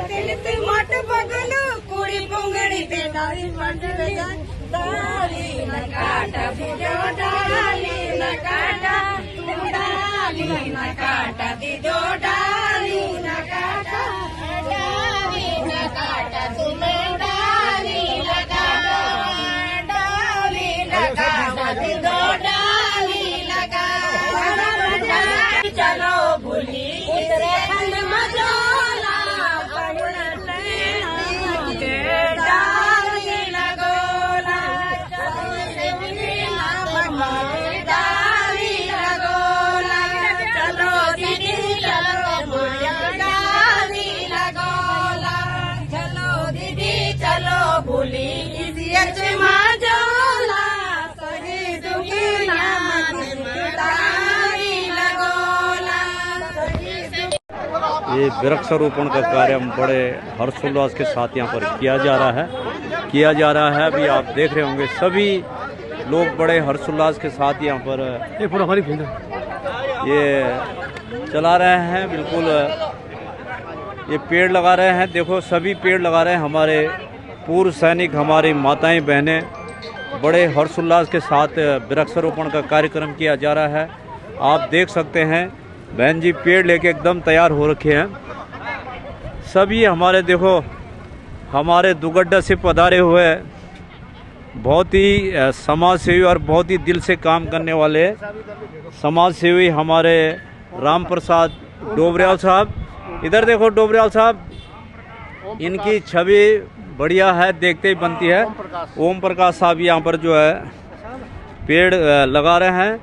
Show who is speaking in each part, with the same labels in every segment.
Speaker 1: तिलती मोठ बगलू कुड़ी पुंगड़ी ते डाली डाली न काटा दीदो डाली न काटा तू डाली न काटा दीदो डाली न काटा डाली न काटा तुम्हें डाली न काटा डाली न काटा दीदो डाली न काटा चलो भूली उत्तराखंड मजोला के डाली लगोला डाली लगोला चलो दीदी चलो भूलिया डाली लगोला चलो दीदी चलो भूली मजोला सही दुखी नाम डाली लगोला।
Speaker 2: ये वृक्षारोपण का कार्य बड़े हर्षोल्लास के साथ यहाँ पर किया जा रहा है। अभी आप देख रहे होंगे सभी लोग बड़े हर्षोल्लास के साथ यहाँ पर ये चला रहे हैं। बिल्कुल ये पेड़ लगा रहे हैं। देखो सभी पेड़ लगा रहे हैं। हमारे पूर्व सैनिक, हमारी माताएं बहनें बड़े हर्षोल्लास के साथ वृक्षारोपण का कार्यक्रम किया जा रहा है। आप देख सकते हैं बहन जी पेड़ लेके एकदम तैयार हो रखे हैं। सभी हमारे देखो हमारे दुगड्डा से पधारे हुए बहुत ही समाज सेवी और बहुत ही दिल से काम करने वाले समाज सेवी हमारे राम प्रसाद डोबरियाल साहब। इधर देखो डोबरियाल साहब, इनकी छवि बढ़िया है, देखते ही बनती है। ओम प्रकाश साहब यहाँ पर जो है पेड़ लगा रहे हैं।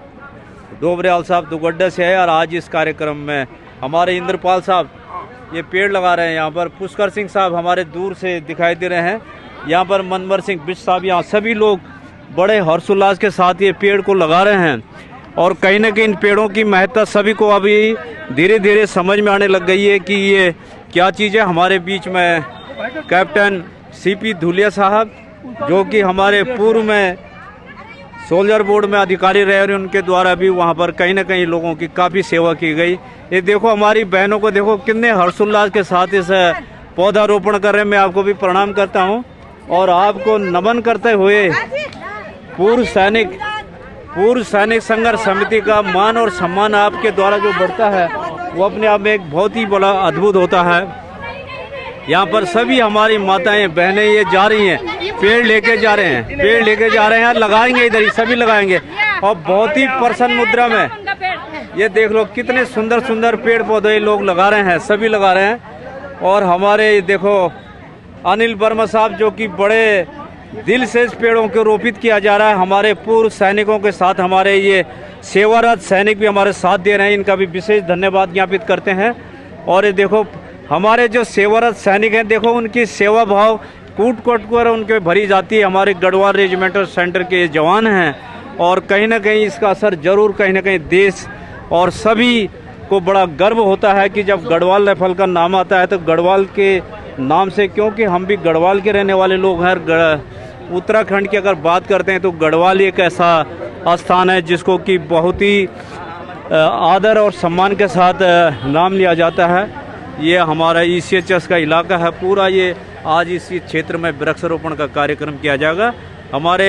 Speaker 2: डोबरियाल साहब दुगड्डा से है और आज इस कार्यक्रम में हमारे इंद्रपाल साहब ये पेड़ लगा रहे हैं। यहाँ पर पुष्कर सिंह साहब हमारे दूर से दिखाई दे रहे हैं। यहाँ पर मनवर सिंह बिष्ट साहब, यहाँ सभी लोग बड़े हर्षोल्लास के साथ ये पेड़ को लगा रहे हैं। और कहीं ना कहीं इन पेड़ों की महत्ता सभी को अभी धीरे धीरे समझ में आने लग गई है कि ये क्या चीज़ है। हमारे बीच में कैप्टन CP धुलिया साहब जो कि हमारे पूर्व में सोल्जर बोर्ड में अधिकारी रहे और उनके द्वारा भी वहाँ पर कहीं ना कहीं लोगों की काफ़ी सेवा की गई। ये देखो हमारी बहनों को देखो कितने हर्षोल्लास के साथ इस पौधारोपण कर रहे हैं। मैं आपको भी प्रणाम करता हूँ और आपको नमन करते हुए पूर्व सैनिक संघर्ष समिति का मान और सम्मान आपके द्वारा जो बढ़ता है वो अपने आप में एक बहुत ही बड़ा अद्भुत होता है। यहाँ पर सभी हमारी माताएं बहनें ये जा रही हैं, पेड़ लेके जा रहे हैं, लगाएंगे इधर ही सभी लगाएंगे। और बहुत ही प्रसन्न मुद्रा में ये देख लो कितने सुंदर सुंदर पेड़ पौधे लोग लगा रहे हैं, सभी लगा रहे हैं। और हमारे देखो अनिल वर्मा साहब जो कि बड़े दिल से इस पेड़ों को रोपित किया जा रहा है। हमारे पूर्व सैनिकों के साथ हमारे ये सेवारत सैनिक भी हमारे साथ दे रहे हैं, इनका भी विशेष धन्यवाद ज्ञापित करते हैं। और ये देखो हमारे जो सेवारत सैनिक हैं, देखो उनकी सेवा भाव कूट कूट कर उनके भरी जाती है। हमारे गढ़वाल रेजिमेंटल सेंटर के जवान हैं और कहीं ना कहीं इसका असर जरूर कहीं ना कहीं देश और सभी को बड़ा गर्व होता है कि जब गढ़वाल राइफल का नाम आता है तो गढ़वाल के नाम से, क्योंकि हम भी गढ़वाल के रहने वाले लोग हैं। उत्तराखंड की अगर बात करते हैं तो गढ़वाल एक ऐसा स्थान है जिसको कि बहुत ही आदर और सम्मान के साथ नाम लिया जाता है। ये हमारा ECHS का इलाका है पूरा। ये आज इसी क्षेत्र में वृक्षारोपण का कार्यक्रम किया जाएगा। हमारे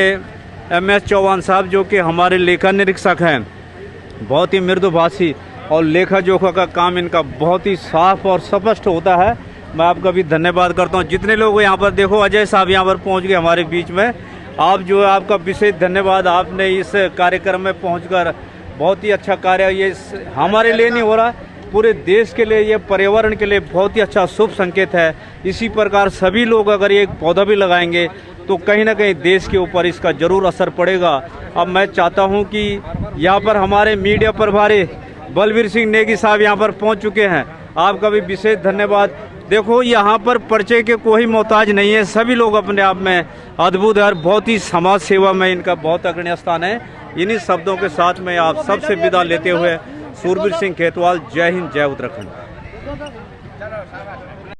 Speaker 2: MS चौहान साहब जो कि हमारे लेखा निरीक्षक हैं, बहुत ही मृदुभाषी और लेखा जोखा का काम इनका बहुत ही साफ और स्पष्ट होता है। मैं आपका भी धन्यवाद करता हूँ। जितने लोग यहाँ पर देखो अजय साहब यहाँ पर पहुँच गए हमारे बीच में, आप जो है आपका विशेष धन्यवाद। आपने इस कार्यक्रम में पहुँचकर बहुत ही अच्छा कार्य, ये हमारे लिए नहीं हो रहा, पूरे देश के लिए, ये पर्यावरण के लिए बहुत ही अच्छा शुभ संकेत है। इसी प्रकार सभी लोग अगर ये पौधा भी लगाएंगे तो कहीं ना कहीं देश के ऊपर इसका जरूर असर पड़ेगा। अब मैं चाहता हूं कि यहाँ पर हमारे मीडिया प्रभारी बलवीर सिंह नेगी साहब यहाँ पर पहुँच चुके हैं, आपका भी विशेष धन्यवाद। देखो यहाँ पर परिचय के कोई मोहताज नहीं है, सभी लोग अपने आप में अद्भुत है और बहुत ही समाज सेवा में इनका बहुत अग्रणी स्थान है। इन्हीं शब्दों के साथ में आप सबसे विदा लेते हुए सूरबीर सिंह खेतवाल, जय हिंद, जय उत्तराखंड।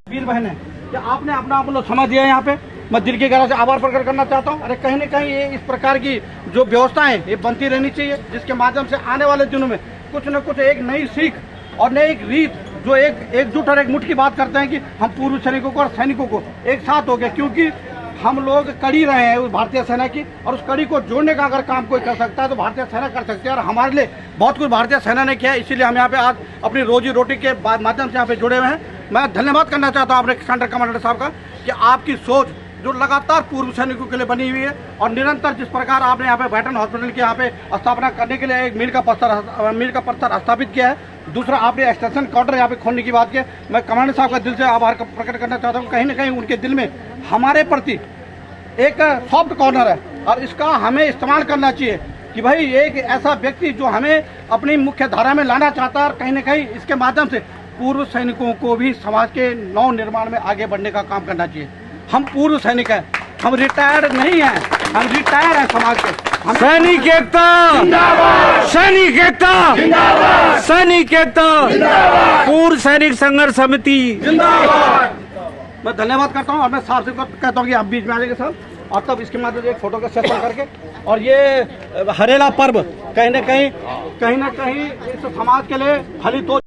Speaker 3: वीर बहन क्या आपने अपना आप लोग क्षमा दिया, यहाँ पे मैं दिल के गहराई से आभार प्रकट करना चाहता हूँ। अरे कहीं न कहीं ये इस प्रकार की जो व्यवस्थाएं ये बनती रहनी चाहिए, जिसके माध्यम से आने वाले दिनों में कुछ न कुछ एक नई सीख और नई रीत जो एकजुट और एक मुठ की बात करते हैं कि हम पूर्व सैनिकों को और सैनिकों को एक साथ हो गए, क्योंकि हम लोग कड़ी रहे हैं उस भारतीय सेना की, और उस कड़ी को जोड़ने का अगर काम कोई कर सकता है तो भारतीय सेना कर सकती है। और हमारे लिए बहुत कुछ भारतीय सेना ने किया है, इसीलिए हम यहाँ पे आज अपनी रोजी रोटी के माध्यम से यहाँ पे जुड़े हुए हैं। मैं धन्यवाद करना चाहता हूँ अपने सेंटर कमांडर साहब का कि आपकी सोच जो लगातार पूर्व सैनिकों के लिए बनी हुई है, और निरंतर जिस प्रकार आपने यहाँ पे वेटरन हॉस्पिटल की यहाँ पे स्थापना करने के लिए एक मील का पत्थर स्थापित किया है। दूसरा, आपने एक्सटेंशन काउंटर यहाँ पे खोलने की बात की। मैं कमांडर साहब का दिल से आभार प्रकट करना चाहता हूँ। कहीं ना कहीं उनके दिल में हमारे प्रति एक सॉफ्ट कॉर्नर है, और इसका हमें इस्तेमाल करना चाहिए कि भाई एक ऐसा व्यक्ति जो हमें अपनी मुख्य धारा में लाना चाहता है, और कहीं ना कहीं इसके माध्यम से पूर्व सैनिकों को भी समाज के नव निर्माण में आगे बढ़ने का काम करना चाहिए। हम पूर्व सैनिक हैं, हम रिटायर्ड नहीं हैं, हम रिटायर हैं समाज के।
Speaker 2: सैनिक एकता जिंदाबाद, सैनिक एकता जिंदाबाद, सैनिक एकता जिंदाबाद, पूर्व सैनिक संघर्ष समिति जिंदाबाद।
Speaker 3: मैं धन्यवाद करता हूँ, और मैं साहब से कहता हूँ कि आप बीच में आ जाएंगे साहब, और तब इसके माध्यम से एक फोटो का सेशन करके, और ये हरेला पर्व कहीं ना कहीं इस समाज के लिए फलित हो